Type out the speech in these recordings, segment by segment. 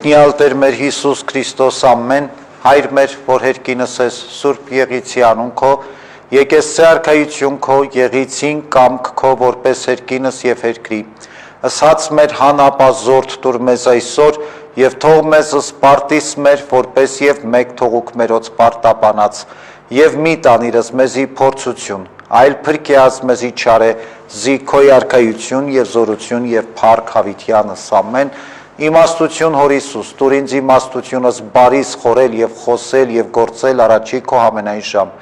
Գնալ Տեր մեր Հիսուս Քրիստոս ամեն, Հայր մեր, որ հերկինս ես Սուրբ Եղիցի անուն քո, եկես արքայություն քո, եղիցին կամք քո, որպես հերկինս եւ հերկրի։ Ասած մեր հանապազորդ տուր մեզ այսօր եւ թող մեզ սպարտիս մեր, որպես եւ մեկ թողուք մերոց պարտապանած, եւ մի տանիրս մեզի փորձություն, այլ փրկեած մեզի չարե, զի քո արքայություն եւ զորություն եւ փառք հավիտյանս ամեն։ Իմաստություն հոր Հիսուս, տուր ինձ իմաստությունս բարիս խորել եւ խոսել եւ գործել առաջի քո ամենայն ժամ։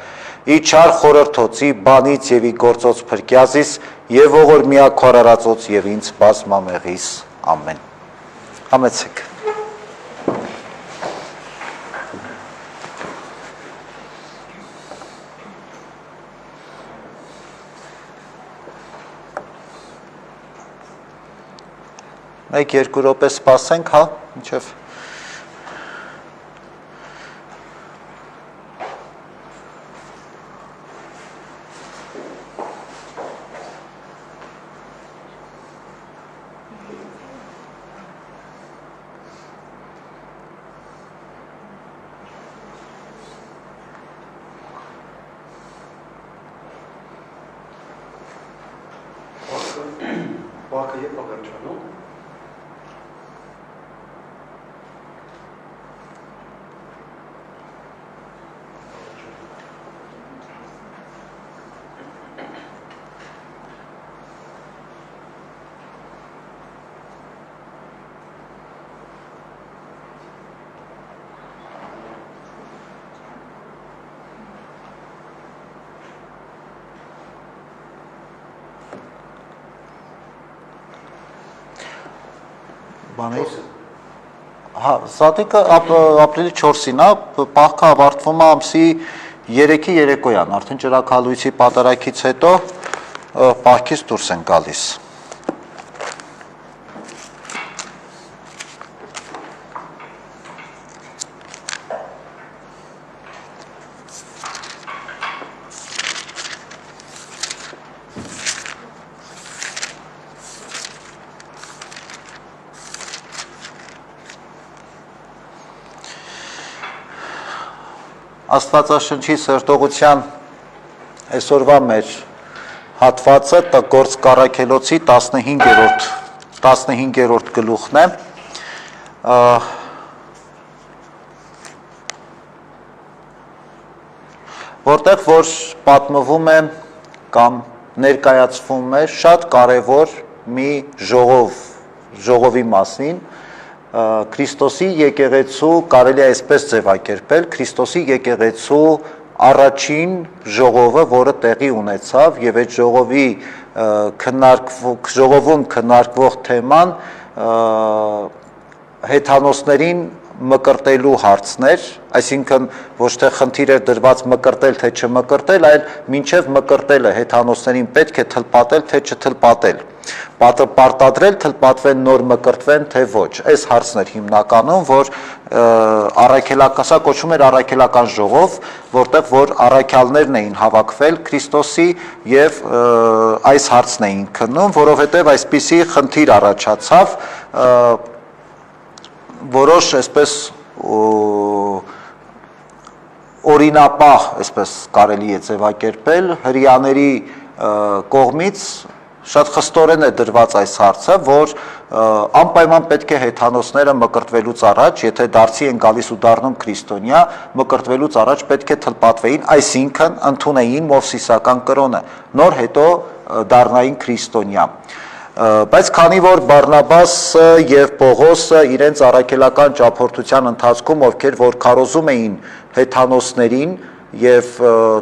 Ի չար խորհրդոցի բանից եւ ի գործոց փրկյազիս եւ ողոր միակ արարածոց եւ ինձ բազմամեղիս։ Ամեն։ Համեցեք։ Մեկ երկու րոպե սպասենք, հա, մինչև Բակը երբ է վերջանում։ Բանից, հա, սատիկը ապրիլի 4-ին է, պահքը ավարտվում է ամսի 3-ի երեկոյան, արդեն ճրագալույցի պատարագից հետո պահքից դուրս են գալիս։ Աստվածաշնչի սրտողության այսօրվա մեր հատվածը Գործ Առաքելոցի 15-րդ գլուխն է, որտեղ որ պատմվում է կամ ներկայացվում է շատ կարևոր մի ժողովի մասին, Քրիստոսի եկեղեցու կարելի է այսպես ձևակերպել, Քրիստոսի եկեղեցու առաջին ժողովը, որը տեղի ունեցավ եւ այդ ժողովում քննարկվող թեման հեթանոսներին մկրտելու հարցներ, այսինքն ոչ թե խնդիր էր դրված մկրտել թե չմկրտել, այլ մինչև մկրտելը հեթանոսներին պետք է թլպատել թե չթլպատել, պարտադրել, թլպատվեն, նոր մկրտվեն, թե ոչ։ Այս հարցն էր հիմնականում, որ սա կոչվում էր առաքելական ժողով, որտեղ որ առաքյալներն էին հավաքվել Քրիստոսի եւ այս հարցն էին քննում, որովհետեւ այսպիսի խնդիր առաջացավ, որոշ այսպես օրինապահ, այսպես կարելի է ձևակերպել, հրեաների կողմից շատ խստորեն է դրված այս հարցը, որ անպայման պետք է հեթանոսները մկրտվելուց առաջ, եթե դարձի են գալիս ու դառնում քրիստոնյա, մկրտվելուց առաջ պետք է թլպատվեին, այսինքն ընդունեին մովսիսական կրոնը, նոր հետո դառնային քրիստոնյա։ Բայց քանի որ Բարնաբասը եւ Պողոսը իրենց առաքելական ճամփորդության ընթացքում, ովքեր որ քարոզում էին հեթանոսներին եւ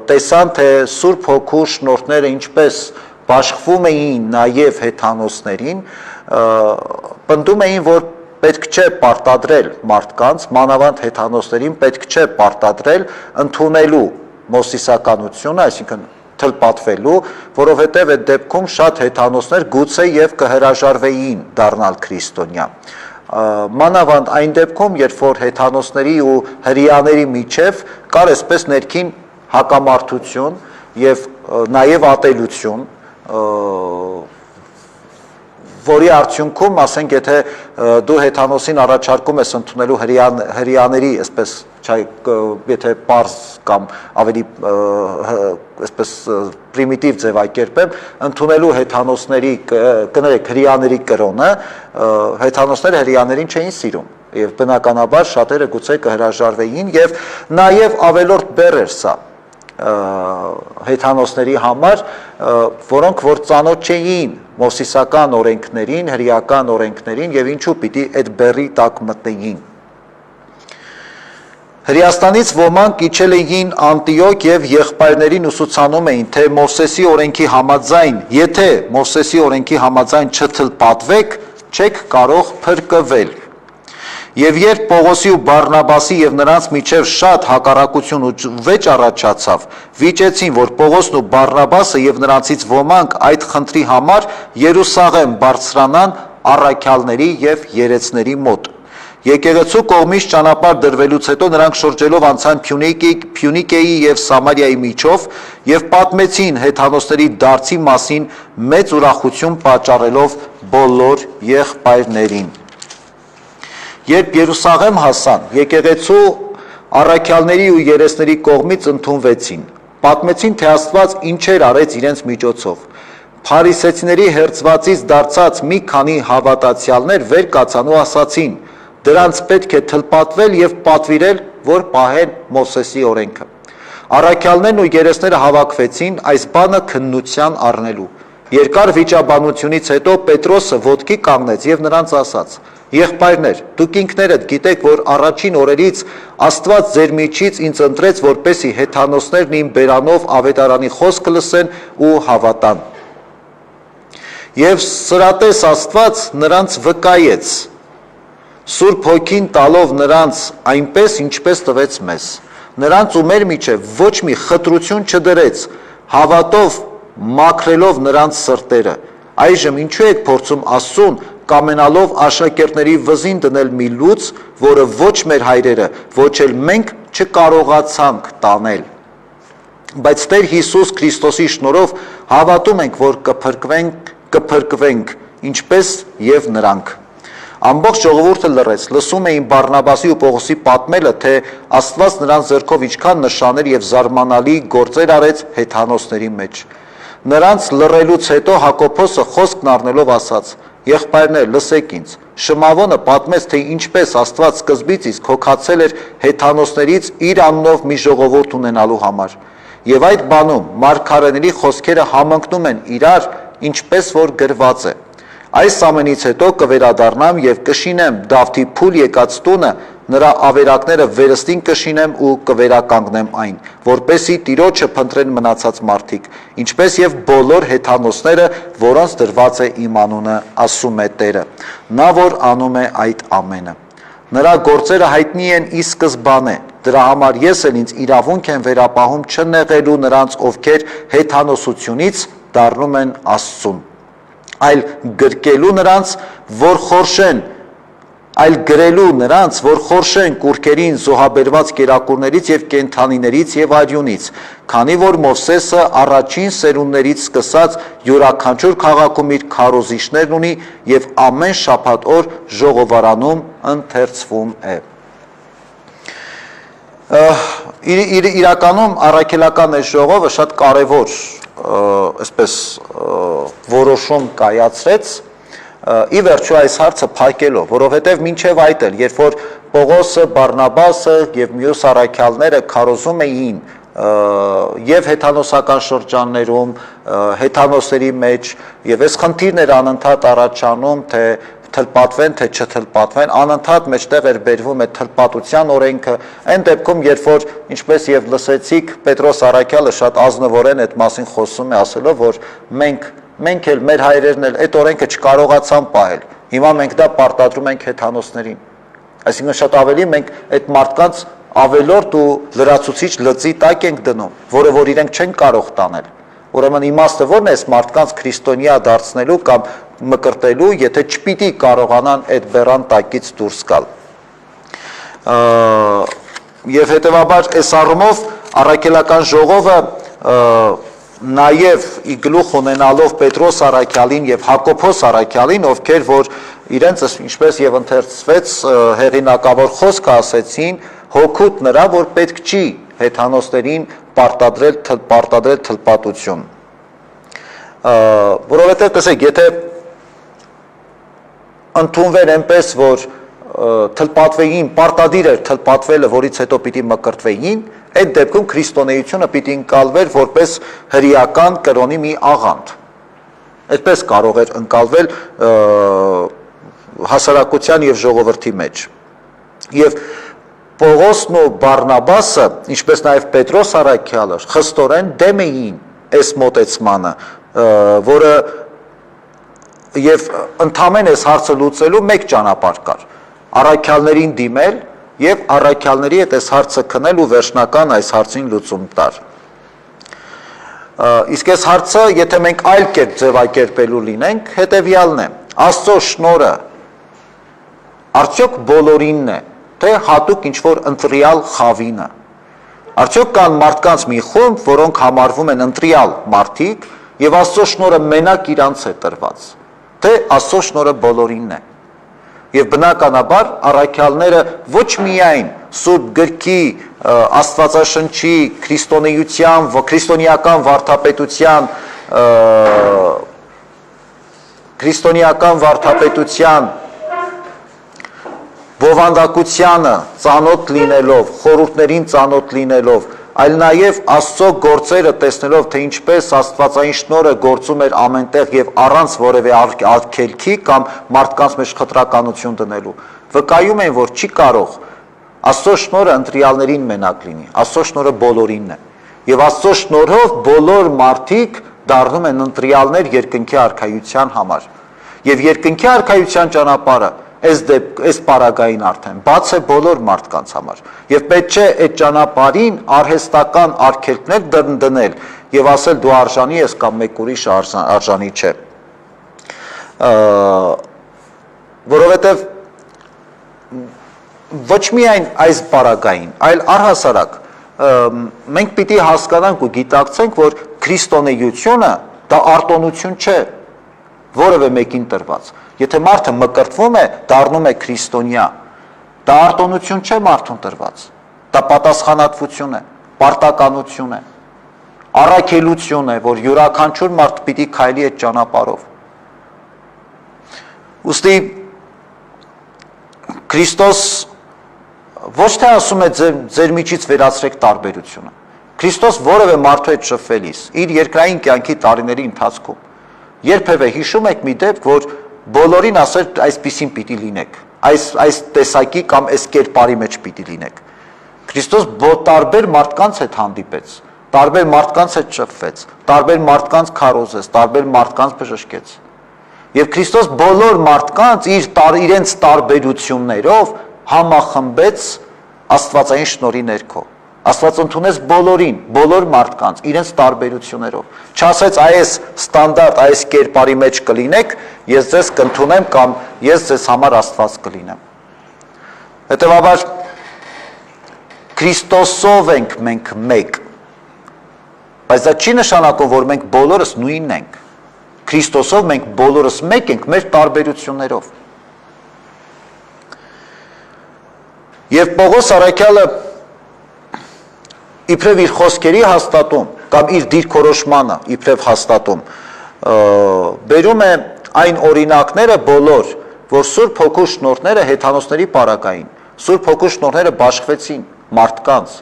տեսան, թե Սուրբ Հոգու շնորհները ինչպես բաշխվում էին նաեւ հեթանոսներին, պնդում էին, որ պետք չէ պարտադրել մարդկանց, մանավանդ հեթանոսներին պետք չէ պարտադրել ընդունելու մովսիսականությունը, այսինքն թլպատվելու, որովհետև այդ դեպքում շատ հեթանոսներ գուցե եւ կհրաժարվեին դառնալ քրիստոնյա։ Մանավանդ այն դեպքում, երբ որ հեթանոսների ու հրեաների միջև կար այսպես ներքին հակամարտություն եւ նաեւ ատելություն, որի արդյունքում, ասենք, եթե դու հեթանոսին առաջարկում ես ընդունելու հրեաների, այսպես, եթե պարզ կամ ավելի այսպես պրիմիտիվ ձևակերպեմ, ընդունելու հեթանոսների, կներեք, հրեաների կրոնը, հեթանոսները հրեաներին չէին սիրում, եւ բնականաբար շատերը գուցե կհրաժարվեին, եւ նաեւ ավելորդ բեռ էր սա հեթանոսների համար, որոնք որ ծանոթ չէին մովսիսական օրենքներին, հրեական օրենքներին եւ ինչու պիտի այդ բեռի տակ մտնեին։ Հրեաստանից ոմանք իջել էին Անտիոք եւ եղբայրներին ուսուցանում էին, թե Մովսեսի օրենքի համաձայն, եթե Մովսեսի օրենքի համաձայն չթլպատվեք, չեք կարող փրկվել։ Եվ երբ Պողոսի ու Բարնաբասի եւ նրանց միջև շատ հակառակություն ու վեճ առաջացավ, վիճեցին, որ Պողոսն ու Բարնաբասը եւ նրանցից ոմանք այդ խնդրի համար Երուսաղեմ բարձրանան առաքյալների եւ երեցների մոտ։ Եկեղեցու կողմից ճանապարհ դրվելուց հետո նրանք շրջելով անցան Փյունիկեի եւ Սամարիայի միջով եւ պատմեցին հեթանոսների դարձի մասին մեծ ուրախություն պատճառելով բոլոր եղբայրներին։ Երբ Երուսաղեմ հասան, եկեղեցու առաքյալների ու երեցների կողմից ընդունվեցին, պատմեցին, թե Աստված ինչեր արեց իրենց միջոցով։ Փարիսեցիների հերձվածից դարձած մի քանի հավատացյալներ վեր կացան ու ասացին. դրանց պետք է թլպատվել եւ պատվիրել, որ պահեն Մովսեսի օրենքը։ Առաքյալներն ու երեցները հավաքվեցին այս բանը քննության առնելու։ Երկար վիճաբանությունից հետո Պետրոսը ոտքի կանգնեց եւ նրանց ասաց. Եղբայրներ, դուք ինքներդ գիտեք, որ առաջին օրերից Աստված ձեր միջից ինձ ընտրեց, որպեսզի հեթանոսներն իմ բերանով ավետարանի խոսքը լսեն ու հավատան։ Եվ սրատես Աստված նրանց վկայեց, Սուրբ Հոգին տալով նրանց այնպես, ինչպես տվեց մեզ։ Նրանց ու մեր միջև ոչ մի խտրություն չդրեց, հավատով մաքրելով նրանց սրտերը։ Այժմ ինչու եք փորձում Աստծուն կամենալով աշակերտների վզին դնել մի լուծ, որը ոչ մեր հայրերը, ոչ էլ մենք չկարողացանք տանել։ Բայց Տեր Հիսուս Քրիստոսի շնորհով հավատում ենք, որ կփրկվենք, ինչպես եւ նրանք։ Ամբողջ ժողովուրդը լռեց, լսում էին Բարնաբասի ու Պողոսի պատմելը, թե Աստված նրանց ձեռքով ինչքան նշաններ եւ զարմանալի գործեր արեց հեթանոսների մեջ։ Նրանց լռելուց հետո Հակոբոսը խոսքն առնելով ասաց. Եղբայրներ, լսեք ինձ, Շմավոնը պատմեց, թե ինչպես Աստված սկզբից իսկ հոգացել էր հեթանոսներից իր անունով մի ժողովուրդ ունենալու համար։ Եվ այդ բանում մարգարեների խոսքերը համընկնում են իրար, ինչպես որ գրված է։ Այս ամենից հետո կվերադառնամ եւ կշինեմ Դավթի փուլ եկած տունը, նրա ավերակները վերստին կշինեմ ու կվերականգնեմ այն, որպեսզի Տիրոջը փնտրեն մնացած մարդիկ, ինչպես եւ բոլոր հեթանոսները, որոնց դրված է իմ անունը, ասում է Տերը, նա որ անում է այդ ամենը։ Նրա գործերը հայտնի են ի սկզբանե, դրա համար ես էլ ինձ իրավունք եմ վերապահում չնեղելու նրանց, ովքեր հեթանոսությունից դառնում են Աստծուն, այլ գրկելու նրանց, որ խորշեն, այլ գրելու նրանց, որ խորշեն կուռքերին զոհաբերված կերակուրներից եւ կենդանիներից եւ արյունից, քանի որ Մովսեսը առաջին սերունդներից սկսած յուրաքանչյուր քաղաքում իր քարոզիչներն ունի եւ ամեն շաբաթ օր ժողովարանում ընթերցվում է։ Իրականում առաքելական այս ժողովը շատ կարևոր այսպես որոշում կայացրեց ի վերջո այս հարցը փակելով, որովհետև մինչև այդ էլ, երբ որ Պողոսը, Բարնաբասը եւ մյուս առաքյալները քարոզում էին եւ հեթանոսական շրջաններում, հեթանոսերի մեջ եւ այս խնդիրն էր անընդհատ առաջանում, թե թլպատվեն, թե չթլպատվեն, անընդհատ մեջտեղ էր բերվում այդ թլպատության օրենքը, այն դեպքում, երբ որ ինչպես եւ լսեցիք, Պետրոս առաքյալը շատ ազնվորեն այդ մասին խոսում է, ասելով, որ մենք էլ մեր հայրերն էլ այդ օրենքը չկարողացան պահել։ Հիմա մենք դա պարտադրում ենք հեթանոսներին։ Այսինքն շատ ավելի մենք այդ մարդկանց ավելորդ ու լրացուցիչ լծի տակ ենք դնում, որը որ իրենք չեն կարող տանել։ Ուրեմն իմաստը ո՞րն է այս մարդկանց քրիստոնյա դարձնելու կամ մկրտելու, եթե չպիտի կարողանան այդ բեռան տակից դուրս գալ։ Եվ հետևաբար այս առումով առաքելական ժողովը նաև ի գլուխ ունենալով Պետրոս Արաքյալին եւ Հակոբոս Արաքյալին, ովքեր որ իրենց ինչպես եւ ընթերցվեց հեղինակավոր խոսքը ասեցին, հոգուտ նրա, որ պետք չի հեթանոսներին պարտադրել թլպատություն, որովհետեւ տեսեք, եթե ընդունվեր այնպես, որ թլպատվեին, պարտադիր էր թլպատվելը, որից հետո պիտի մկրտվեին, այդ դեպքում քրիստոնեությունը պիտի ընկալվեր որպես հրեական կրոնի մի աղանդ։ Այդպես կարող էր ընկալվել հասարակության եւ ժողովրդի մեջ։ Եվ Պողոսն ու Բարնաբասը, ինչպես նաեւ Պետրոս Արաքյալը, խստորեն դեմ էին այս մոտեցմանը, որը եւ ընդամենը այս հարցը լուծելու մեկ ճանապարհ կար։ Առաքյալներին դիմել եւ առաքյալների հետ այս հարցը քնել ու վերջնական այս հարցին լուծում տալ։ Իսկ այս հարցը, եթե մենք այլ կերպ ձևակերպելու լինենք, հետեւյալն է. Աստծո շնորհը արդյոք բոլորինն է, թե հատուկ ինչ-որ ընտրյալ խավինը։ Արդյոք կան մարդկանց մի խումբ, որոնք համարվում են ընտրյալ մարդիկ եւ Աստծո շնորհը մենակ իրանց է տրված, թե Աստծո շնորհը բոլորինն է։ Եվ բնականաբար առաքյալները ոչ միայն Սուրբ Գրքի, Աստվածաշնչի, քրիստոնեական վարդապետության բովանդակությանը ծանոթ լինելով, խորհուրդներին ծանոթ լինելով, այլ նաև Աստծո գործերը տեսնելով, թե ինչպես Աստվածային շնորհը գործում էր ամենտեղ եւ առանց որևէ արգելքի կամ մարդկանց մեջ խտրականություն դնելու, վկայում են, որ չի կարող Աստծո շնորհը ընտրյալներին մենակ լինի, Աստծո շնորհը բոլորինն է։ Եվ Աստծո շնորհով բոլոր մարդիկ դառնում են ընտրյալներ երկնքի արքայության համար։ Եվ երկնքի արքայության ճանապարհը այս պարագային արդեն բաց է բոլոր մարդկանց համար եւ պետք չէ այդ ճանապարհին արհեստական արգելքներ դնել եւ ասել դու արժանի ես կամ մեկ ուրիշ արժանի չէ, որովհետեւ ոչ միայն այս պարագային, այլ առհասարակ մենք պիտի հասկանանք ու գիտակցենք, որ քրիստոնեությունը դա արտոնություն չէ որևէ մեկին տրված։ Եթե մարդը մկրտվում է, դառնում է քրիստոնյա, դա արտոնություն չէ մարդուն տրված, դա պատասխանատվություն է, պարտականություն է, առաքելություն է, որ յուրաքանչյուր մարդ պիտի քայլի այդ ճանապարհով։ Ուստի Քրիստոս ոչ թե ասում է ձեր միջից վերացրեք տարբերությունը։ Քրիստոս որևէ մարդու հետ շփվելիս իր երկրային կյանքի տարիների ընթացքում երբևէ հիշում եք մի դեպք, որ բոլորին ասել այսպիսին պիտի լինեք, այս տեսակի կամ այս կերպարի մեջ պիտի լինեք։ Քրիստոս տարբեր մարդկանց հետ հանդիպեց, տարբեր մարդկանց հետ շփվեց, տարբեր մարդկանց քարոզեց, տարբեր մարդկանց բժշկեց։ Եվ Քրիստոս բոլոր մարդկանց իրենց տարբերություններով համախմբեց Աստվածային շնորհի ներքո։ Աստված ընդունեց բոլորին, բոլոր մարդկանց իրենց տարբերություններով։ Չասեց այս ստանդարտ, այս կերպարի մեջ կլինեք, ես ձեզ կընդունեմ կամ ես ձեզ համար Աստված կլինեմ։ Հետևաբար Քրիստոսով ենք մենք մեկ, բայց դա չի նշանակում, որ մենք բոլորս նույնն ենք։ Քրիստոսով մենք բոլորս մեկ ենք մեր տարբերություններով։ Եվ Պողոս Արաքյալը իբրև իր խոսքերի հաստատում կամ իր դիրքորոշմանը իբրև հաստատում բերում է այն օրինակները բոլոր, որ Սուրբ Հոգու շնորհները հեթանոսների պարագային, Սուրբ Հոգու շնորհները բաշխվեցին մարդկանց,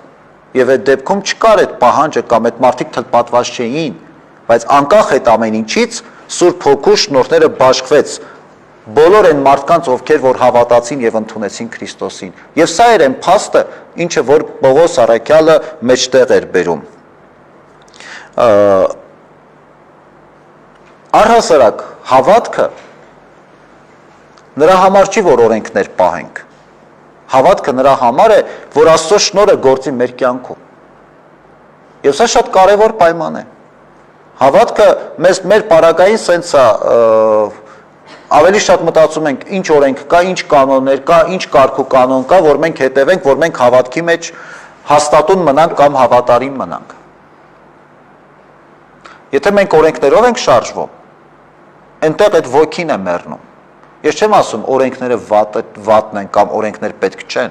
եւ այդ դեպքում չկար այդ պահանջը կամ այդ մարդիկ թլպատված չէին, բայց անկախ այդ ամեն ինչից Սուրբ Հոգու շնորհները բաշխվեց բոլոր այն մարդկանց, ովքեր որ հավատացին եւ ընդունեցին Քրիստոսին։ Եվ սա էր այն փաստը, ինչը որ Պողոս Արաքյալը մեջտեղ էր բերում։ Առհասարակ հավատքը նրա համար չի, որ օրենքներ պահենք։ Հավատքը նրա համար է, որ Աստծո շնորհը գործի մեր կյանքում։ Եվ սա շատ կարևոր պայման է։ Հավատքը մեր պարագային սենս է, ավելի շատ մտածում ենք ինչ օրենք կա, ինչ կանոններ կա, ինչ կարգ ու կանոն կա, որ մենք հետևենք, որ մենք հավատքի մեջ հաստատուն մնանք կամ հավատարիմ մնանք։ Եթե մենք օրենքներով ենք շարժվում, այնտեղ այդ ոգին է մեռնում։ Ես չեմ ասում օրենքները վատն են կամ օրենքներ պետք չեն,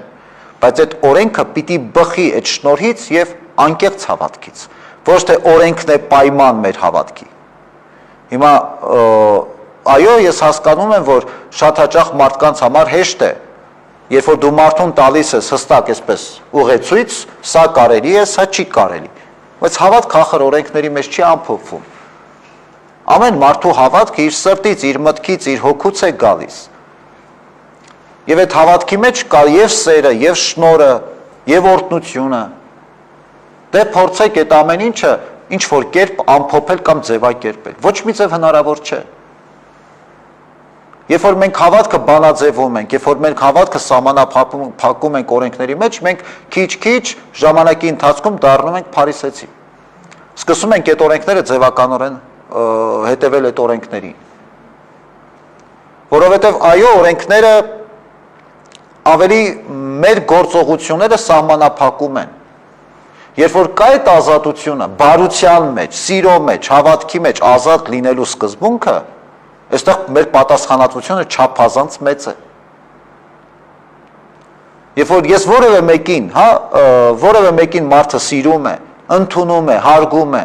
բայց այդ օրենքը պիտի բխի այդ շնորհից եւ անկեղծ հավատքից, ոչ թե օրենքն է պայման մեր հավատքի։ Հիմա այո, ես հասկանում եմ, որ շատ հաճախ մարդկանց համար հեշտ է, երբ որ դու մարդուն տալիս ես հստակ այսպես ուղեցույց, սա կարելի է, սա չի կարելի, բայց հավատք ախր օրենքների մեջ չի ամփոփվում։ Ամեն մարդու հավատքը իր սրտից, իր մտքից, իր հոգուց է գալիս։ Եվ այդ հավատքի մեջ կա եւ սերը, եւ շնորհը, եւ օրհնությունը։ Դե փորձեք այդ ամեն ինչը ինչ որ կերպ ամփոփել կամ ձևակերպել։ Ոչ մի ձև հնարավոր չէ։ Երբ որ մենք հավատքը բանաձևում ենք, երբ որ մենք հավատքը սահմանափակում ենք օրենքների մեջ, մենք քիչ-քիչ ժամանակի ընթացքում դառնում ենք փարիսեցի։ Սկսում ենք այդ օրենքները ձևականորեն հետևել այդ օրենքներին։ Որովհետև այո, օրենքները ավելի մեր գործողությունները սահմանափակում են։ Երբ որ կա այդ ազատությունը, բարության մեջ, սիրո մեջ, հավատքի մեջ ազատ լինելու սկզբունքը, այստեղ մեր պատասխանատվությունը չափազանց մեծ է։ Երբ որ ես որևէ մեկին մարդը սիրում է, ընդունում է, հարգում է,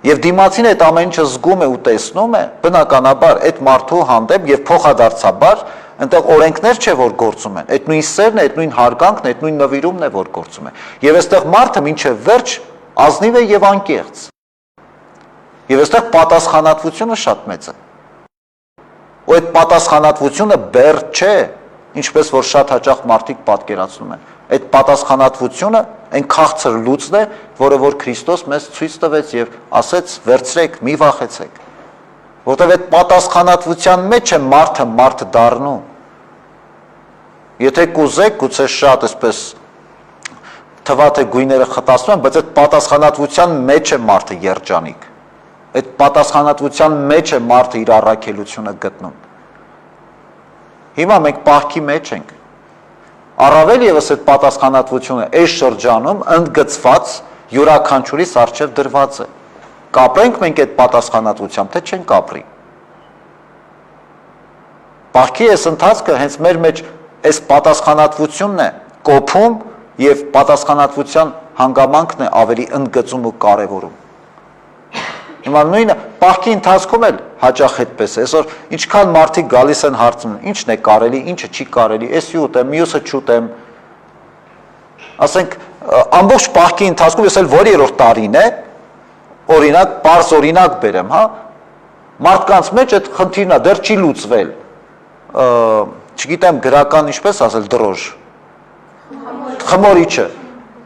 եւ դիմացին այդ ամեն ինչը զգում է ու տեսնում է, բնականաբար այդ մարդու հանդեպ եւ փոխադարձաբար այնտեղ օրենքներ չէ որ գործում են, այդ նույն սերն է, այդ նույն հարգանքն է, այդ նույն նվիրումն է որ գործում է։ Եվ այստեղ մարդը մինչեւ վերջ ազնիվ է եւ անկեղծ։ Եվ այստեղ պատասխանատվությունը շատ մեծ է։ Ու այդ պատասխանատվությունը բերդ չէ, ինչպես որ շատ հաճախ մարդիկ պատկերացնում են։ Այդ պատասխանատվությունը այն քաղցր լուծն է, որը որ Քրիստոս մեզ ցույց տվեց եւ ասեց վերցրեք, մի վախեցեք։ Որտեւ այդ պատասխանատվության մեջ է մարդը դառնում։ Եթե կուզեք, գուցե շատ այսպես թվա թե գույները խտացնում են, բայց այդ պատասխանատվության մեջ է մարդը երջանիկ։ Այդ պատասխանատվության մեջ է մարդը իր առաքելությունը գտնում։ Հիմա մենք պահքի մեջ ենք։ Առավել եւս այդ պատասխանատվությունը այս շրջանում ընդգծված յուրաքանչյուրիս առջև դրված է։ Կապրենք մենք այդ պատասխանատվությամբ, թե չենք կապրի։ Պահքի այս ընթացքը հենց մեր մեջ այս պատասխանատվությունն է կոփում եւ պատասխանատվության հանգամանքն է ավելի ընդգծում ու կարեւորում։ Հիմա նույնը պահքի ընթացքում էլ հաճախ այդպես է։ Այսօր ինչքան մարդիկ գալիս են հարցնում, ինչն է կարելի, ինչը չի կարելի, էսի ուտեմ, մյուսը չուտեմ։ Ասենք ամբողջ պահքի ընթացքում ես էլ որ երրորդ տարին է, օրինակ, բարձ օրինակ բերեմ, հա։ Մարդկանց մեջ այդ խնդիրն է, դեռ չի լուծվել։ Չգիտեմ գրական ինչպես ասել դրոժ։ Խմորիչը։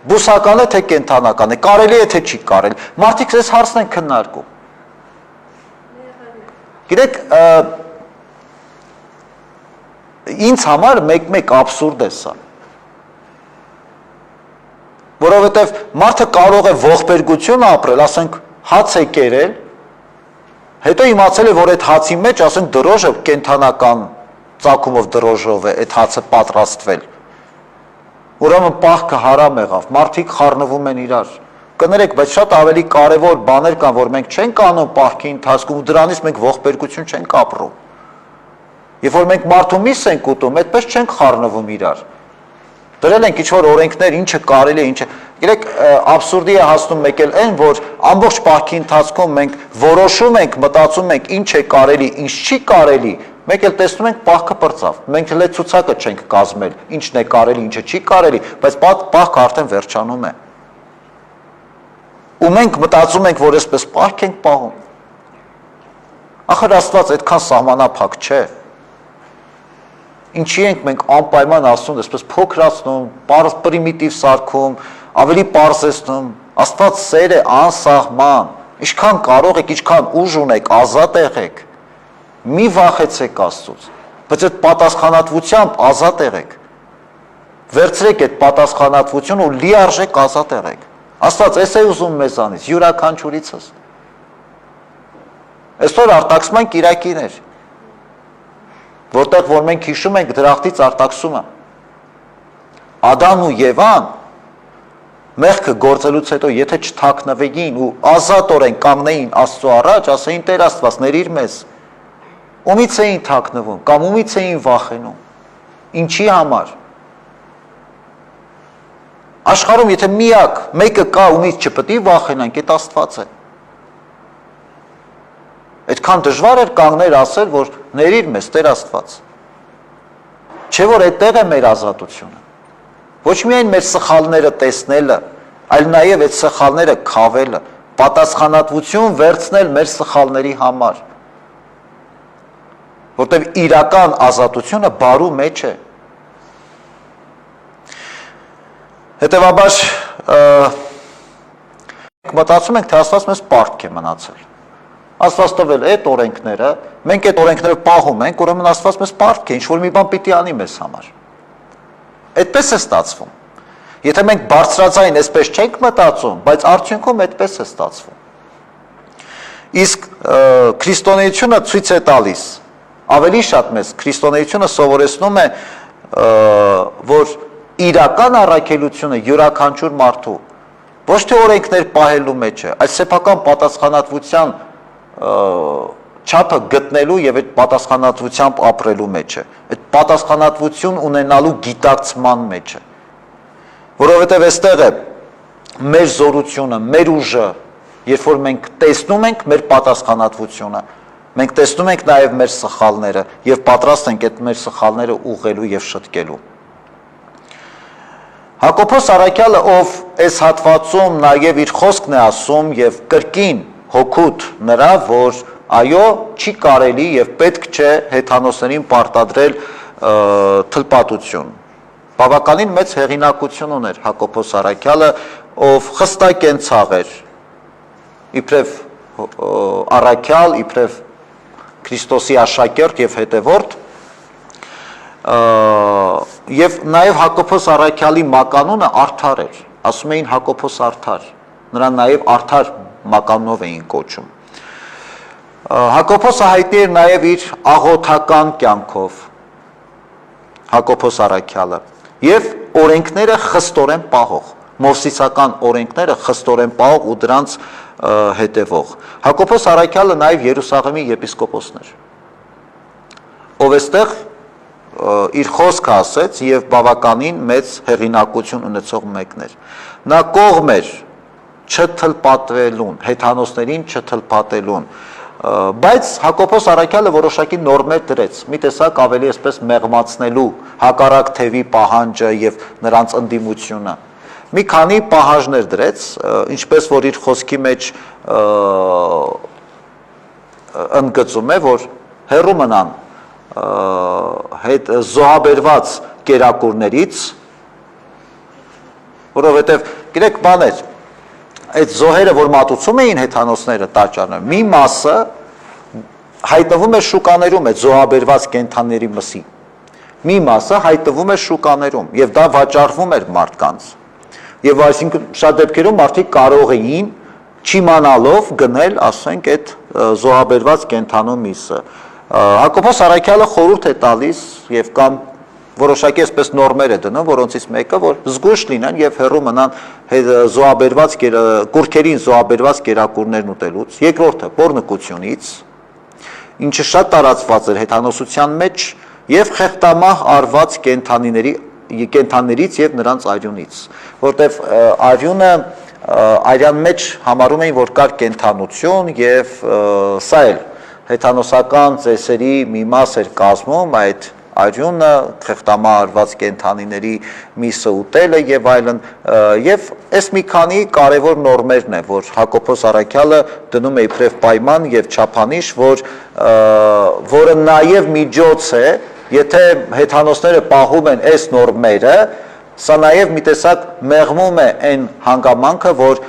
Բուսական է թե կենթանական է, կարելի է թե չի կարելի։ Մարդիկ այս հարցն են քննարկում։ Գիտեք, ինձ համար մեկ աբսուրդ է սա։ Որովհետև մարդը կարող է ողբերգություն ապրել, ասենք հաց է կերել, հետո իմացել է, որ այդ հացի մեջ, ասենք դրոժը կենթանական ծագումով դրոժով է այդ հացը պատրաստվել։ Ուրեմն պահքը հարամ եղավ, մարդիկ խառնվում են իրար։ Կներեք, բայց շատ ավելի կարևոր բաներ կան, որ մենք չենք անում պահքի ընթացքում, ու դրանից մենք ողբերգություն չենք ապրում։ Երբ որ մենք մարդու միս ենք ուտում, այդպես չենք խառնվում իրար։ Դրել ենք ինչ-որ օրենքներ, ինչը կարելի է, ինչը։ Գիտեք, աբսուրդի է հասնում մեկ էլ այն, որ ամբողջ պահքի ընթացքում մենք որոշում ենք, մտածում ենք, ինչ է կարելի, ինչ չի կարելի, մեկ էլ տեսնում ենք պահքը պրծավ։ Մենք հենց ցուցակը չենք կազմել, ինչն է կարելի, ինչը չի կարելի, բայց պահքը արդեն վերջանում է։ Ու մենք մտածում ենք, որ այսպես պահք ենք պահում։ Ախր Աստված այդքան սահմանափակ չէ։ Ինչի ենք մենք անպայման ասում, այսպես փոքրացնում, պրիմիտիվ սարքում, ավելի պարզեցնում։ Աստված սեր է անսահման։ Ինչքան կարող եք, ինչքան ուժ ունեք, ազատ եղեք։ Մի վախեցեք Աստծուց, բայց այդ պատասխանատվությամբ ազատ եղեք։ Վերցրեք այդ պատասխանատվությունը ու լիարժեք ազատ եղեք։ Աստված էս է ուզում մեզանից, յուրաքանչյուրիցս։ Այսօր արտաքսման կիրակիներ, որտեղ որ մենք հիշում ենք դրախտից արտաքսումը։ Ադամն ու Եվան մեղքը գործելուց հետո եթե չթաքնվեին ու ազատորեն կանգնեին Աստծո առաջ, ասեին Տեր Աստված, ներիր մեզ։ Ումից էին թաքնվում կամ ումից էին վախենում։ Ինչի համար։ Աշխարհում եթե միակ մեկը կա, ումից չպետք է վախենանք, այդ Աստված է։ Այդքան դժվար էր կանգնել ասել, որ ներիր մեզ Տեր Աստված։ Չէ՞ որ այդտեղ է մեր ազատությունը։ Ոչ միայն մեր սխալները տեսնելը, այլ նաև այդ սխալները քավելը, պատասխանատվություն վերցնել մեր սխալների համար։ Որտեղ իրական ազատությունը բարու մեջ է։ Հետևաբար մտածում ենք, թե Աստված մեզ պարտք է մնացել։ Աստված տվել է այդ օրենքները, մենք այդ օրենքները պահում ենք, ուրեմն Աստված մեզ պարտք է, ինչ-որ մի բան պիտի անի մեզ համար։ Այդպես է ստացվում։ Եթե մենք բարձրաձայն այսպես չենք մտածում, բայց արդյունքում այդպես է ստացվում։ Իսկ քրիստոնեությունը ցույց է տալիս, ավելի շատ մեզ քրիստոնեությունը սովորեցնում է, որ իրական առաքելությունը յուրաքանչյուր մարդու ոչ թե օրենքներ պահելու մեջ է, այլ սեփական պատասխանատվության չափը գտնելու եւ այդ պատասխանատվությամբ ապրելու մեջ է, այդ պատասխանատվություն ունենալու գիտակցման մեջ է, որովհետեւ այստեղ է մեր զորությունը, մեր ուժը, երբ որ մենք տեսնում ենք մեր պատասխանատվությունը, մենք տեսնում ենք նաեւ մեր սխալները եւ պատրաստ ենք այդ մեր սխալները ուղղելու եւ շտկելու։ Հակոբոս Առաքյալը, ով այս հատվածում նաեւ իր խոսքն է ասում եւ կրկին հոգուտ նրա, որ այո, չի կարելի եւ պետք չէ հեթանոսներին պարտադրել թլպատություն։ Բավականին մեծ հեղինակություն ուներ Հակոբոս Առաքյալը, ով խստակենցաղ էր, իբրև առաքյալ, իբրև Քրիստոսի աշակերտ եւ հետևորդ, եւ նաեւ Հակոբոս Առաքյալի մականունը արդար էր, ասում էին Հակոբոս արդար, նրան նաեւ արդար մականունով էին կոչում։ Հակոբոսը հայտնի էր նաեւ իր աղոթական կյանքով, Հակոբոս Առաքյալը, եւ օրենքները խստորեն պահող, մովսիսական օրենքները խստորեն պահող ու դրանց հետևող։ Հակոբոս Առաքյալը նաև Երուսաղեմի եպիսկոպոսն էր, ով այստեղ իր խոսքը ասեց եւ բավականին մեծ հեղինակություն ունեցող մեկն էր։ Նա կողմ էր չթլպատվելուն, հեթանոսներին չթլպատելուն, բայց Հակոբոս Առաքյալը որոշակի նորմեր դրեց, մի տեսակ ավելի այսպես մեղմացնելու հակառակ թևի պահանջը եւ նրանց ընդդիմությունը։ Մի քանի պահանջներ դրեց, ինչպես որ իր խոսքի մեջ ընդգծում է, որ հեռու մնան հետ զոհաբերված կերակուրներից, որովհետև գիտեք բան էր, այդ զոհերը, որ մատուցում էին հեթանոսները տաճարները, մի մասը հայտնվում է շուկաներում, այդ զոհաբերված կենդանների մսի, մի մասը հայտնվում է շուկաներում եւ դա վաճառվում էր մարդկանց։ Եվ այսինքն շատ դեպքերում մարդիկ կարող էին չիմանալով գնել, ասենք, այդ զոհաբերված կենդանու միսը։ Հակոբոս Առաքյալը խորհուրդ է տալիս եւ կամ որոշակի այսպես նորմեր է դնում, որոնցից մեկը որ զգույշ լինեն եւ հեռու մնան զոհաբերված կուրքերին զոհաբերված կերակուրներն ուտելուց։ Երկրորդը պոռնկությունից, ինչը շատ տարածված էր հեթանոսության մեջ եւ խեղտամահ արված կենդաններից եւ նրանց արյունից, որտեվ արյան մեջ համարում էին, որ կար կենդանություն եւ սա էլ հեթանոսական ծեսերի մի մաս էր կազմում այդ արյունը, խեղտամահ արված կենդանիների միսը ուտելը եւ այլն, եւ այս մի քանի կարևոր նորմերն է, որ Հակոբոս Առաքյալը դնում է իբրև պայման եւ չափանիշ, որը նաեւ միջոց է, եթե հեթանոսները պահում են այս նորմերը, սա նաև մի տեսակ մեղմում է այն հանգամանքը, որ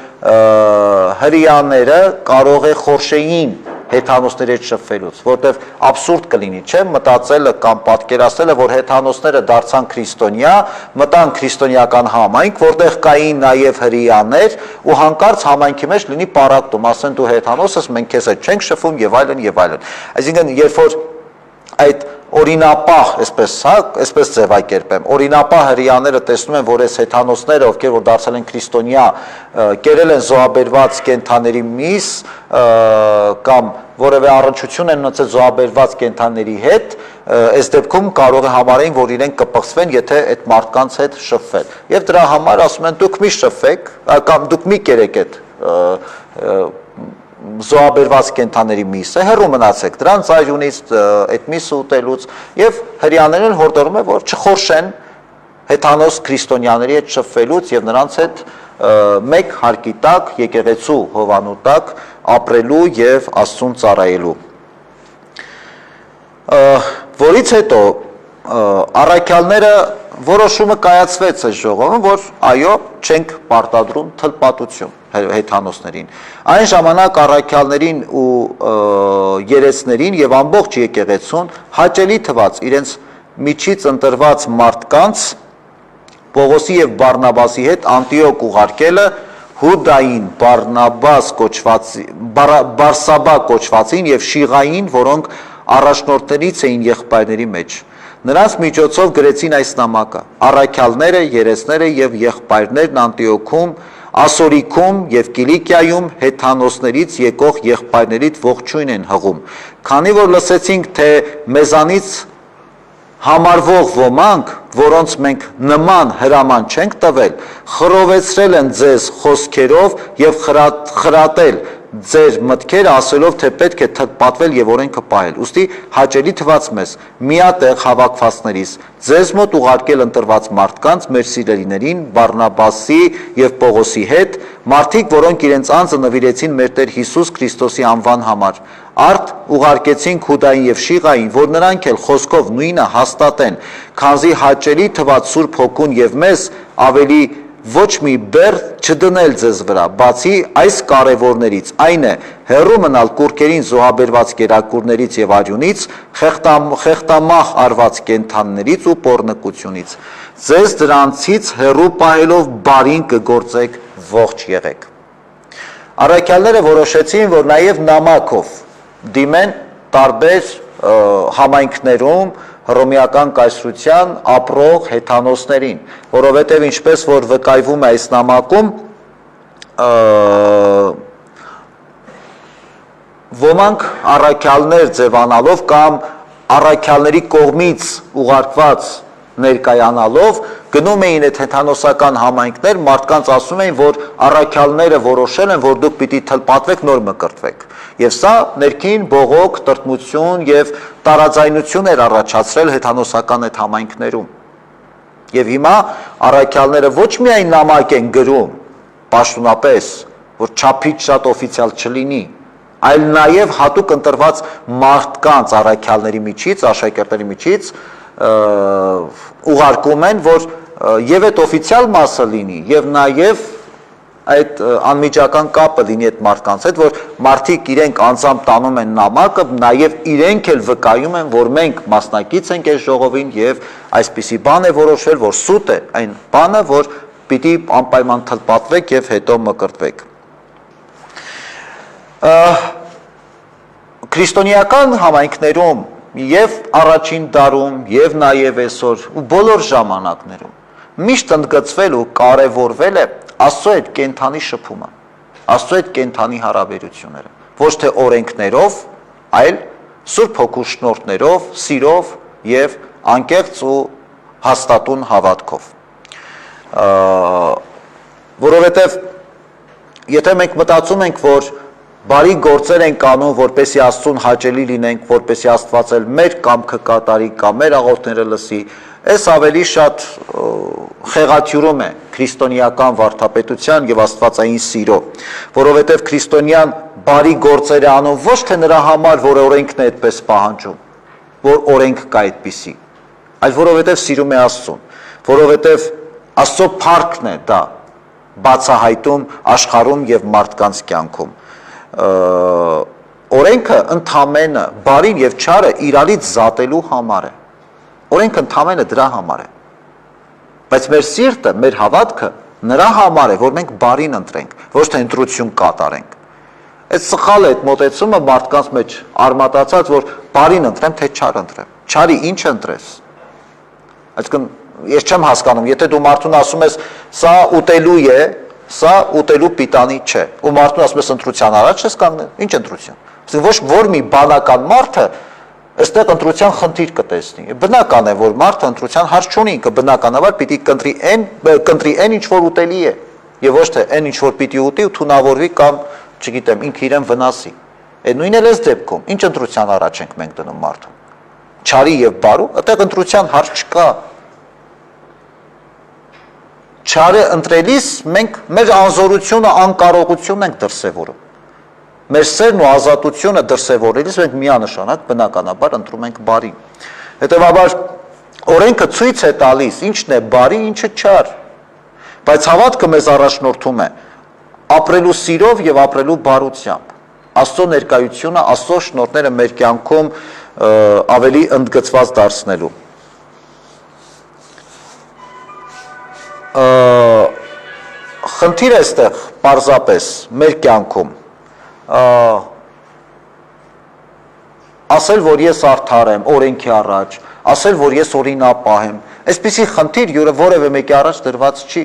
հրեաները կարող է խորշեին հեթանոսների հետ շփվելուց, որտեղ աբսուրդ կլինի, չէ՞, մտածելը կամ պատկերացնելը, որ հեթանոսները դարձան քրիստոնյա, մտան քրիստոնեական համայնք, որտեղ կային նաև հրեաներ, ու հանկարծ համայնքի մեջ լինի պարակտում, ասեն դու հեթանոս ես, մենք քեզ հետ չենք շփվում եւ այլն եւ այլն։ Այսինքն, երբ որ այդ օրինապահ, այսպես ձևակերպեմ, օրինապահ հրեաները տեսնում են, որ այս հեթանոսները, ովքեր որ դարձել են քրիստոնյա, կերել են զոհաբերված կենդանների միս կամ որևէ առնչություն են ունեցել զոհաբերված կենդանների հետ, այս դեպքում կարող է համարեն, որ իրենք կպղծվեն, եթե այդ մարդկանց հետ շփվեն։ Եվ դրա համար ասում են դուք մի շփվեք, կամ դուք մի կերեք այդ զոհաբերված կենդանների միսը, հեռու մնացեք դրանց այրունից, այդ միսը ուտելուց, եւ հրեաներն հորդորում է, որ չխորշեն հեթանոս քրիստոնյաների հետ շփվելուց եւ նրանց հետ մեկ հարկի տակ, եկեղեցու հովանու տակ ապրելու եւ Աստծուն ծառայելու։ Որից հետո առաքյալները որոշումը կայացվեց այս ժողովում, որ այո, չենք պարտադրում թլպատություն հեթանոսներին։ Այն ժամանակ առաքյալներին ու երեցներին եւ ամբողջ եկեղեցուն հաճելի թվաց իրենց միջից ընտրված մարդկանց Պողոսի եւ Բարնաբասի հետ Անտիոք ուղարկելը Հուդային, Բարսաբա կոչվածին եւ Շիղային, որոնք առաջնորդներից էին եղբայրների մեջ։ Նրանց միջոցով գրեցին այս նամակը. առաքյալները, երեցները եւ եղբայրներն Անտիոքում, Ասորիքում եւ Կիլիկիայում հեթանոսներից եկող եղբայրներից ողջույն են հղում, քանի որ լսեցինք, թե մեզանից համարվող ոմանք, որոնց մենք նման հրաման չենք տվել, խռովեցրել են ձեզ խոսքերով եւ խրատել ձեր մտքերը ասելով, թե պետք է թթպատվել եւ օրենքը պահել։ Ուստի հաճելի թվաց մեզ միատեղ հավաքվածներից ձեզ մոտ ուղարկել ընտրված մարդկանց, մեր սիրելիներին, Բարնաբասի եւ Պողոսի հետ, մարդիկ, որոնք իրենց անձը նվիրեցին մեր Տեր Հիսուս Քրիստոսի անվան համար, արդ ուղարկեցին Հուդային եւ Շիղային, որ նրանք էլ խոսքով նույնը հաստատեն, քանզի հաճելի թվաց Սուրբ Հոգուն եւ մեզ ավելի ոչ մի բեռ չդնել ձեզ վրա, բացի այս կարևորներից, այն է հեռու մնալ կուռքերին զոհաբերված կերակուրներից եւ արյունից, խեղտամահ արված կենդաններից ու պոռնկությունից։ Ձեզ դրանցից հեռու պահելով բարին կգործեք, ողջ եղեք։ Առաքյալները որոշեցին, որ նաեւ նամակով դիմեն տարբեր համայնքներում հռոմեական կայսրության ապրող հեթանոսներին, որովհետև ինչպես որ վկայվում է այս նամակում, ոմանք առաքյալներ ձևանալով կամ առաքյալների կողմից ուղարկված ներկայանալով գնում էին այդ հեթանոսական համայնքներ, մարդկանց ասում էին, որ առաքյալները որոշել են, որ դուք պիտի թլպատվեք, նոր մկրտվեք։ Եվ սա ներքին բողոք, տրտմություն եւ տարաձայնություն էր առաջացրել հեթանոսական այդ համայնքներում։ Եվ հիմա առաքյալները ոչ միայն նամակ են գրում, պաշտոնապես, որ չափից շատ օֆիցիալ չլինի, այլ նաեւ հատուկ ընտրված մարդկանց առաքյալների միջից, աշակերտների միջից ուղարկում են, որ եւ այդ օֆիցիալ մասը լինի, եւ նաեւ այդ անմիջական կապը լինի այդ մարդկանց հետ, որ մարդիկ իրենք անձամբ տանում են նամակը, նաեւ իրենք էլ վկայում են, որ մենք մասնակից ենք այս ժողովին եւ այսպիսի բան է որոշվել, որ սուտ է այն բանը, որ պիտի անպայման թլպատվեք եւ հետո մկրտվեք։ Քրիստոնեական համայնքներում եւ առաջին դարում եւ նաեւ այսօր ու բոլոր ժամանակներում միշտ ընդգծվել ու կարևորվել է Աստծո այդ կենթանի շփումը, Աստծո այդ կենթանի հարաբերությունները, ոչ թե օրենքներով, այլ Սուրբ Հոգու շնորհներով, սիրով եւ անկեղծ ու հաստատուն հավատքով։ Որովհետեւ եթե մենք մտածում ենք, որ բարի գործեր ենք անում, որպեսզի Աստծուն հաճելի լինենք, որպեսզի Աստված էլ մեր կամքը կատարի կամ մեր աղոթքները լսի, այս ավելի շատ խեղաթյուրում է քրիստոնեական վարդապետության եւ աստվածային սիրո, որովհետեւ քրիստոնյան բարի գործեր է անում ոչ թե նրա համար, որ օրենքն է այդպես պահանջում, որ օրենք կա այդպիսի, այլ որովհետեւ սիրում է Աստծուն, որովհետեւ Աստծո փառքն է դա բացահայտում աշխարհում եւ մարդկանց կյանքում։ Օրենքը ընդամենը բարին եւ չարը իրարից զատելու համար է։ Օրենքը ընդամենը դրա համար է։ Բայց մեր սիրտը, մեր հավատքը նրա համար է, որ մենք բարին ընտրենք, ոչ թե ընտրություն կատարենք։ Այդ սխալ է այդ մոտեցումը մարդկանց մեջ արմատացած, որ բարին ընտրեմ, թե չար ընտրեմ։ Չարի ինչ ընտրես։ Այսինքն ես չեմ հասկանում, եթե դու մարդուն ասում ես սա ուտելու է, սա ուտելու պիտանի չէ, ու մարդուն ասում ես ընտրության առաջ ես կանգնել, ինչ ընտրություն։ Այսինքն ոչ որ մի բանական մարդը այստեղ ընտրության խնդիր կտեսնի։ Բնական է, որ մարդը ընտրության հարց չունի, ինքը բնականաբար պիտի կընտրի այն ինչ որ ուտելի է, եւ ոչ թե այն ինչ որ պիտի ուտի ու թունավորվի կամ, չգիտեմ, ինքը իրեն վնասի։ Այդ նույնն էլ էս դեպքում, ինչ ընտրության առաջ ենք մենք դնում մարդուն։ Չարի եւ բարու, այդտեղ ընտրության հարց չկա։ Չարը ընտրելիս մենք մեր անզորությունը, անկարողությունն ենք դրսևորում։ Մեր սերն ու ազատությունը դրսևորելիս մենք միանշանակ բնականաբար ընտրում ենք բարին։ Հետևաբար օրենքը ցույց է տալիս ինչն է բարի, ինչը չար։ Բայց հավատքը մեզ առաջնորդում է ապրելու սիրով եւ ապրելու բարությամբ։ Աստծո ներկայությունը, Աստծո շնորհները մեր կյանքում ավելի ընդգծված դարձնելու։ Խնդիրը այստեղ պարզապես մեր կյանքում ասել, որ ես արդար եմ օրենքի առաջ, ասել, որ ես օրինապահ եմ, այսպիսի խնդիր որևէ մեկի առաջ դրված չի։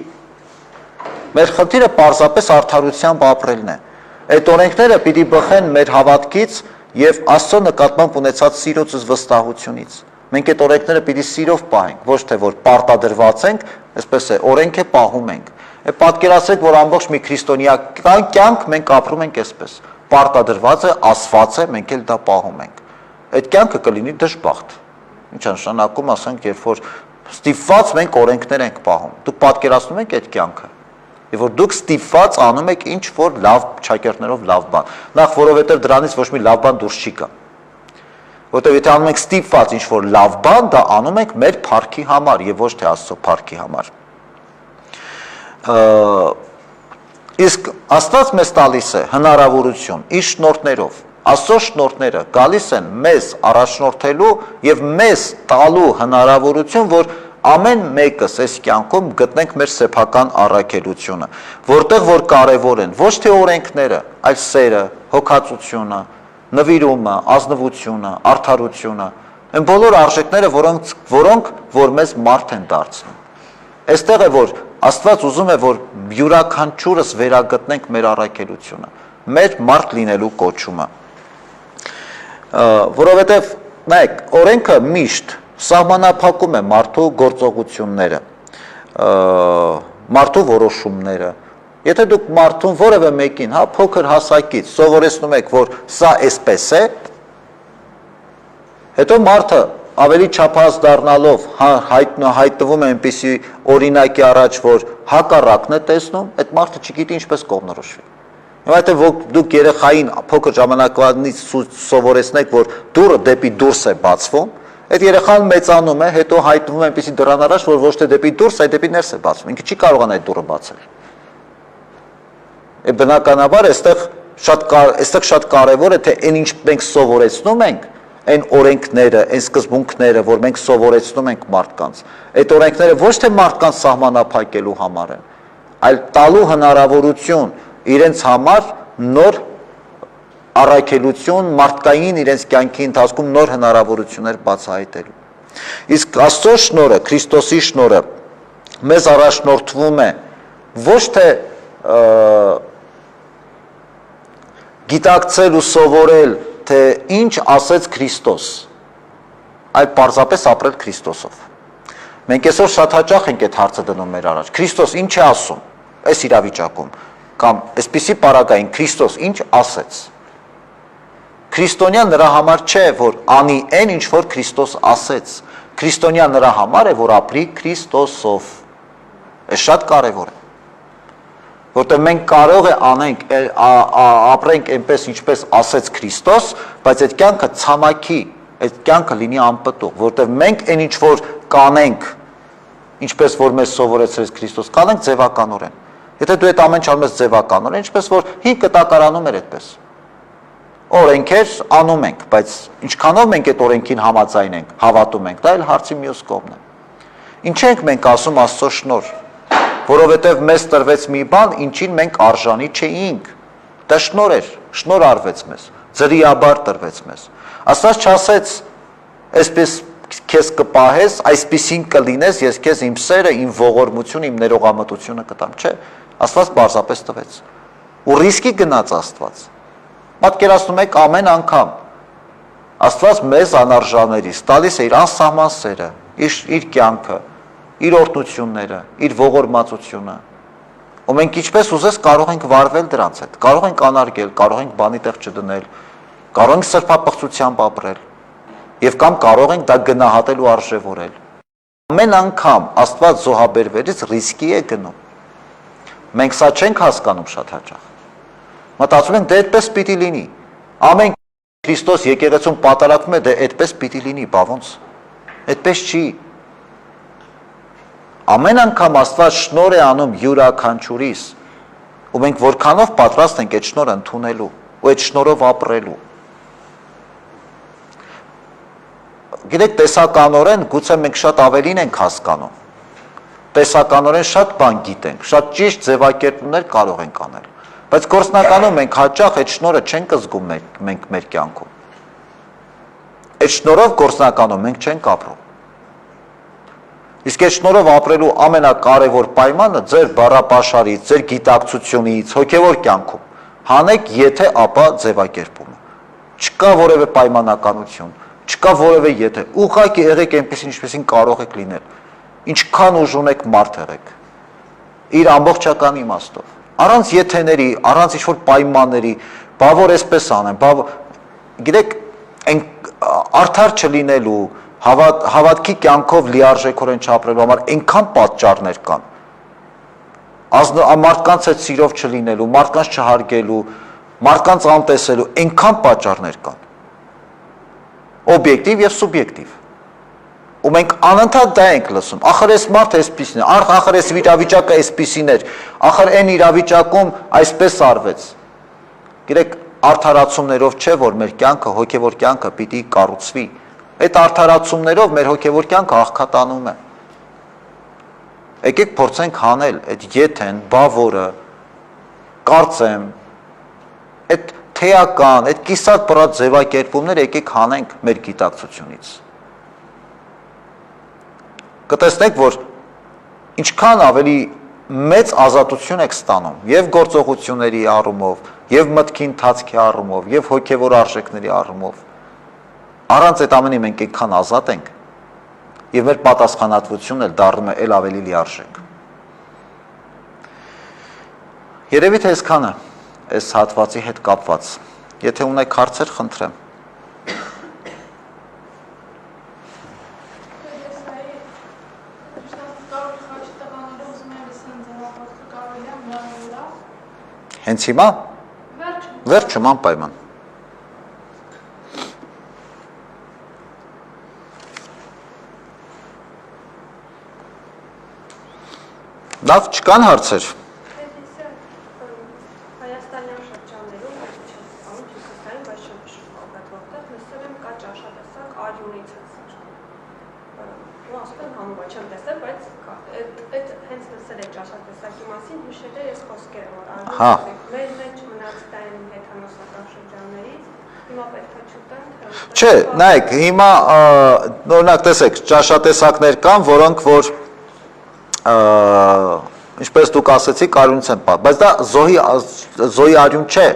Մեր խնդիրը պարզապես արդարությամբ ապրելն է։ Այդ օրենքները պիտի բխեն մեր հավատքից եւ Աստծո նկատմամբ ունեցած սիրոց ու վստահությունից։ Մենք այդ օրենքները պիտի սիրով պահենք, ոչ թե որ պարտադրված ենք, այսպես է, օրենք է պահում ենք։ Պատկերացրեք, որ ամբողջ մի քրիստոնեական կյանք մենք ապրում ենք այսպես։ Պարտադրված է, ասված է, մենք էլ դա պահում ենք։ Այդ կյանքը կլինի դժբախտ։ Ինչ նշանակում, ասենք, երբ որ ստիպված մենք օրենքներ ենք պահում։ Դուք պատկերացնում եք այդ կյանքը։ Եվ որ դուք ստիպված անում եք ինչ որ լավ ճակերտներով լավ բան։ Նախ որովհետև դրանից ոչ մի լավ բան դուրս չի գա։ Որտեւ եթե անում եք ստիպված ինչ որ լավ բան, դա անում եք մեր փառքի համար եւ ոչ թե Աստծո փառքի համար։ Իսկ Աստված մեզ տալիս է հնարավորություն իր շնորհներով։ Աստծո շնորհները գալիս են մեզ առաջնորդելու եւ մեզ տալու հնարավորություն, որ ամեն մեկս այս կյանքում գտնենք մեր սեփական առաքելությունը, որտեղ որ կարևոր են ոչ թե օրենքները, այլ սերը, հոգացությունը, նվիրումը, ազնվությունը, արդարությունը, այն բոլոր արժեքները, որոնք որ մեզ մարդ են դարձնում։ Այստեղ է որ Աստված ուզում է, որ յուրաքանչյուրս վերագտնենք մեր առաքելությունը, մեր մարդ լինելու կոչումը։ Որովհետև նայեք, օրենքը միշտ սահմանափակում է մարդու գործողությունները, մարդու որոշումները։ Եթե դուք մարդուն որևէ մեկին, փոքր հասակից սովորեցնում եք, որ սա այսպես է, հետո մարդը ավելի չափած դառնալով հայտնվում է այնպիսի օրինակի առաջ, որ հակառակն է տեսնում, այդ մարդը չգիտի ինչպես կողմնորոշվի։ Եվ այդ դուք երեխային փոքր ժամանակվանից սովորեցնեք, որ դուռը դեպի դուրս է բացվում, այդ երեխան մեծանում է, հետո հայտնվում է այնպիսի դռան առաջ, որ ոչ թե դեպի դուրս, այլ դեպի ներս է բացվում։ Ինքը չի կարողանա այդ դուռը բացել։ Բնականաբար այստեղ շատ կարևոր է, թե այն ինչ մենք սովորեցնում ենք, այն օրենքները, այն սկզբունքները, որ մենք սովորեցնում ենք մարդկանց, այդ օրենքները ոչ թե մարդկանց սահմանափակելու համար են, այլ տալու հնարավորություն իրենց համար նոր առաքելություն, մարդկային իրենց կյանքի ընթացքում նոր հնարավորություններ բացահայտելու։ Իսկ Աստծո շնորհը, Քրիստոսի շնորհը մեզ առաջնորդվում է ոչ թե գիտակցել ու սովորել, թե ինչ ասեց Քրիստոս, այլ պարզապես ապրել Քրիստոսով։ Մենք այսօր շատ հաճախ ենք այդ հարցը դնում մեր առաջ։ Քրիստոս ինչ է ասում այս իրավիճակում, կամ այսպիսի պարագային Քրիստոս ինչ ասեց։ Քրիստոնյան նրա համար չէ, որ անի այն ինչ որ Քրիստոս ասեց։ Քրիստոնյան նրա համար է, որ ապրի Քրիստոսով։ Այս շատ կարևոր է։ Որտեղ մենք կարող է ապրենք այնպես ինչպես ասեց Քրիստոս, բայց այդ կյանքը ցամաքի, այդ կյանքը լինի անպտուղ, որտեղ մենք այն ինչ որ կանենք, ինչպես որ մեզ սովորեցրեց Քրիստոս, կանենք ձևականորեն։ Եթե դու այդ ամեն ինչ անում ես ձևականորեն, ինչպես որ 5 կտակարանում էր այդպես։ Օրենքեր անում ենք, բայց ինչքանով մենք այդ օրենքին համաձայն ենք, հավատում ենք, դա էլ հարցի մյուս կողմն է։ Ինչ ենք մենք ասում Աստծո շնորհ, որովհետև մեզ տրվեց մի բան, ինչին մենք արժանի չէինք։ Դա շնորհ էր, շնորհ արվեց մեզ, ձրիաբար տրվեց մեզ։ Աստված չասեց, այսպես քեզ կպահես, այսպեսին կլինես, ես քեզ իմ սերը, իմ ողորմությունը, իմ ներողամտությունը կտամ, չէ, Աստված պարզապես տվեց։ Ու ռիսկի գնաց Աստված։ Պատկերացնում եք ամեն անգամ Աստված մեզ անարժաններից տալիս է իր անսահման սերը, իր կյանքը, իր օրհնությունները, իր ողորմածությունը։ Ու մենք ինչպես ուզես կարող ենք վարվել դրանց հետ, կարող ենք անարգել, կարող ենք բանի տեղ չդնել, կարող ենք սրբապղծությամբ ապրել, եւ կամ կարող ենք դա գնահատել ու արժևորել։ Ամեն անգամ Աստված զոհաբերվելիս ռիսկի է գնում։ Մենք սա չենք հասկանում շատ հաճախ։ Մտածում ենք դե այդպես պիտի լինի։ Ամեն Քրիստոս եկեղեցուն պատարակում է, դե այդպես պիտի լինի, բա ոնց։ Այդպես չի։ Ամեն անգամ Աստված շնորհ է անում յուրաքանչյուրիս, ու մենք որքանով պատրաստ ենք այդ շնորհը ընդունելու ու այդ շնորհով ապրելու։ Գիտեք, տեսականորեն գուցե մենք շատ ավելին ենք հասկանում։ Տեսականորեն շատ բան գիտենք, շատ ճիշտ ձևակերպումներ կարող ենք անել, բայց գործնականում մենք հաճախ այդ շնորհը չենք զգում մենք մեր կյանքում։ Այդ շնորհով գործնականում մենք չենք ապրում։ Իսկ այդ շնորհով ապրելու ամենակարևոր պայմանը ձեր բառապաշարից, ձեր գիտակցությունից, հոգևոր կյանքում հանեք, եթե ապա ձևակերպումը։ Չկա որևէ պայմանականություն, չկա որևէ եթե, ուղղակի եղեք այնպեսին, ինչպեսին կարող եք լինել, ինչքան ուժ ունեք մարդ եղեք, իր ամբողջական իմաստով, առանց եթեների, առանց ինչ-որ պայմանների, բա որ այսպես անեմ, գիտեք, արդար չլինելու, հավատքի կյանքով լիարժեքորեն չապրելու համար այնքան պատճառներ կան, մարդկանց հետ սիրով չլինելու, մարդկանց չհարգելու, մարդկանց անտեսելու, այնքան պատճառներ կան, օբյեկտիվ եւ սուբյեկտիվ։ Ու մենք անընդհատ դա ենք լսում, ախր այս մարդը այսպիսին է, ախր այս իրավիճակը այսպիսին էր, ախր այն իրավիճակում այսպես արվեց։ Գիտեք, արդարացումներով չէ, որ մեր կյանքը, հոգևոր կյանքը պիտի կառուցվի։ Այդ արդարացումներով մեր հոգևոր կյանքը աղքատանում է։ Եկեք փորձենք հանել այդ եթեն, բավորը, կարծեմ, այդ թեական, այդ կիսատ պռած ձևակերպումներ եկեք հանենք մեր գիտակցությունից։ Կտեսնեք, որ ինչքան ավելի մեծ ազատություն եք ստանում եւ գործողությունների առումով, եւ մտքի ընթացքի առումով, եւ հոգեվոր արժեքների առումով։ Առանց այդ ամենի մենք այնքան ազատ ենք, եւ մեր պատասխանատվությունն էլ դառնում է ել ավելի լիարժեք։ Երևի թե այսքանը այս հատվածի հետ կապված։ Եթե ունեք հարցեր, խնդրեմ։ Հենց հիմա։ Վերջում անպայման։ Լավ, չկան հարցեր։ Հայաստանյան շրջաններում Հյուսիսային, բայց չեմ հիշում որտեղ լսել եմ կա ճաշատեսակ արյունից հսր։ Ու ասում եմ համովա չեմ տեսել, բայց այդ հենց լսել է ճաշատեսակի մասին, հիշել է ես խոսքերը, որ արյուն մեր մեջ մնացել այն հեթանոսական շրջաններից, հիմա պետք է չուտեն, թե Չէ, նայեք, հիմա օրինակ տեսեք, ճաշատեսակներ կան, որոնք որ ինչպես դուք ասեցիք, արյունից են պահ, բայց դա զոհի արյուն չէ,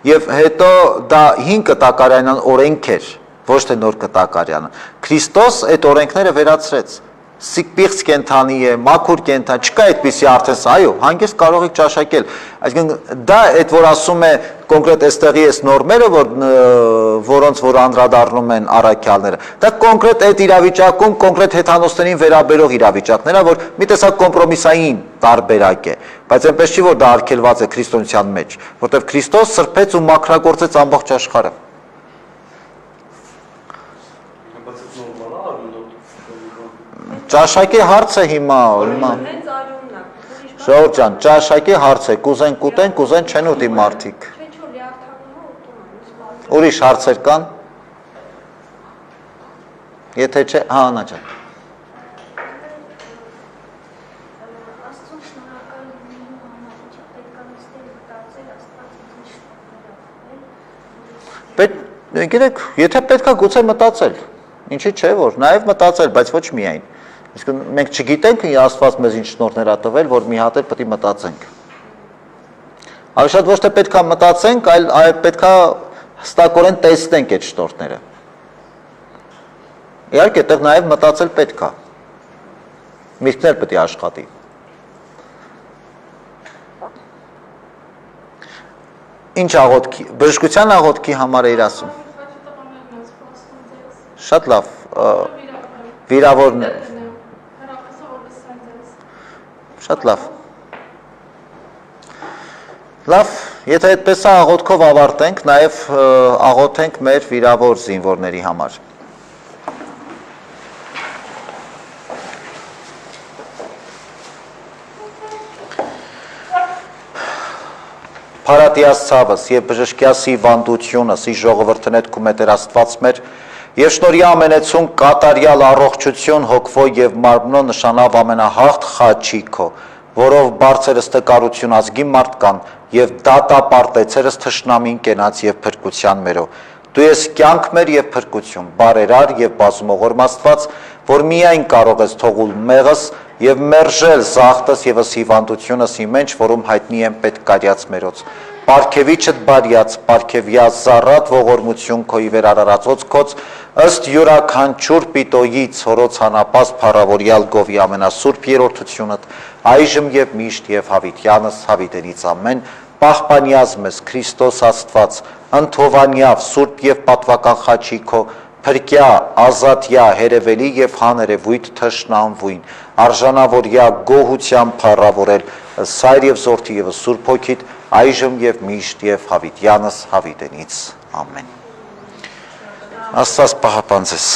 եւ հետո դա հին կտակարյանան օրենք էր, ոչ թե նոր կտակարյանը։ Քրիստոս այդ օրենքները վերացրեց, սիկպիղծ կենթանի է, մաքուր կենթան, չկա այդպիսի արդեն, այո, հանգիստ կարող եք ճաշակել, այսինքն դա այդ որ ասում է կոնկրետ այստեղի այս նորմերը, որոնց որ անդրադառնում են առաքյալները, դա կոնկրետ այդ իրավիճակում կոնկրետ հեթանոսներին վերաբերող իրավիճակներ է, որ մի տեսակ կոմպրոմիսային տարբերակ է, բայց այնպես չի, որ դա արգելված է քրիստոնեության մեջ, որտեղ Քրիստոս սրբեց ու մաքրագործեց ամբողջ աշխարհը։ Ճաշակի հարց է հիմա, Ժողովուրդ ջան, ճաշակի հարց է, կուզեն կուտեն, կուզեն չեն ուտի մարդիկ։ Ուրիշ հարցեր կան։ Եթե չէ, հա, Անա ջան։ Գիտեք, եթե պետք է գուցե մտածել, Ինչի՞ չէ որ նաև մտածել, բայց ոչ միայն։ Իսկ մենք չգիտենք Աստված մեզ ինչ շնորհներ ա տվել, որ մի հատ էլ պետք է մտածենք։ Ավելի շատ ոչ թե պետքա մտածենք, այլ պետքա հստակորեն տեսնենք այդ շնորհները։ Իհարկե, այդտեղ նաև մտածել պետք է։ Միտքներ պետք է աշխատի։ Ինչ աղոթքի, բժշկության աղոթքի համար էիր ասում։ Շատ լավ, վիրավորներ։ Շատ լավ։ Լավ, եթե այդպես է աղոթքով ավարտենք, նաև աղոթենք մեր վիրավոր զինվորների համար։ Փարատիաս ցավս եւ բժշկյասի վանդությունս ի ժողովրդն հետ կու մետեր Աստված մեր եւ շնորհի ամենեցուն կատարյալ առողջություն հոգվո եւ մարմնո նշանավ ամենահաղթ խաչիկո որով բարձրս տկարություն ազգի մարդ կան եւ դատապարտեցերս թշնամին կենաց եւ փրկության մերո դու ես կյանք մեր եւ փրկություն բարերար եւ բազմողորմ Աստված որ միայն կարող ես թողուլ մեղս եւ մերժել զախտս եւ հիվանդությունս իմենջ որում հայտնի եմ պետք կարյաց մերոց Պարքևիչդ բարյաց պարքևյա զառատ ողորմություն քո իվեր արարածոց քոց ըստ յուրաքանչյուր պիտոյի ցորոց հանապաս փառավորյալ գովի ամենասուրբ երրորդությունդ այժմ եւ միշտ եւ հավիտյանս հավիտենից ամեն պահպանյազ մեզ Քրիստոս Աստված ընթովանյավ սուրբ եւ պատվական խաչիկո Փրկյա, ազատյա, հերևելի եւ հաներևույթ թշնամվույն, արժանավորյա գոհությամբ փառավորել սայր եւ զորթի եւ սուրբ հոգիդ, այժմ եւ միշտ եւ հավիտյանս հավիտենից, ամեն։ Աստված պահապան ձեզ։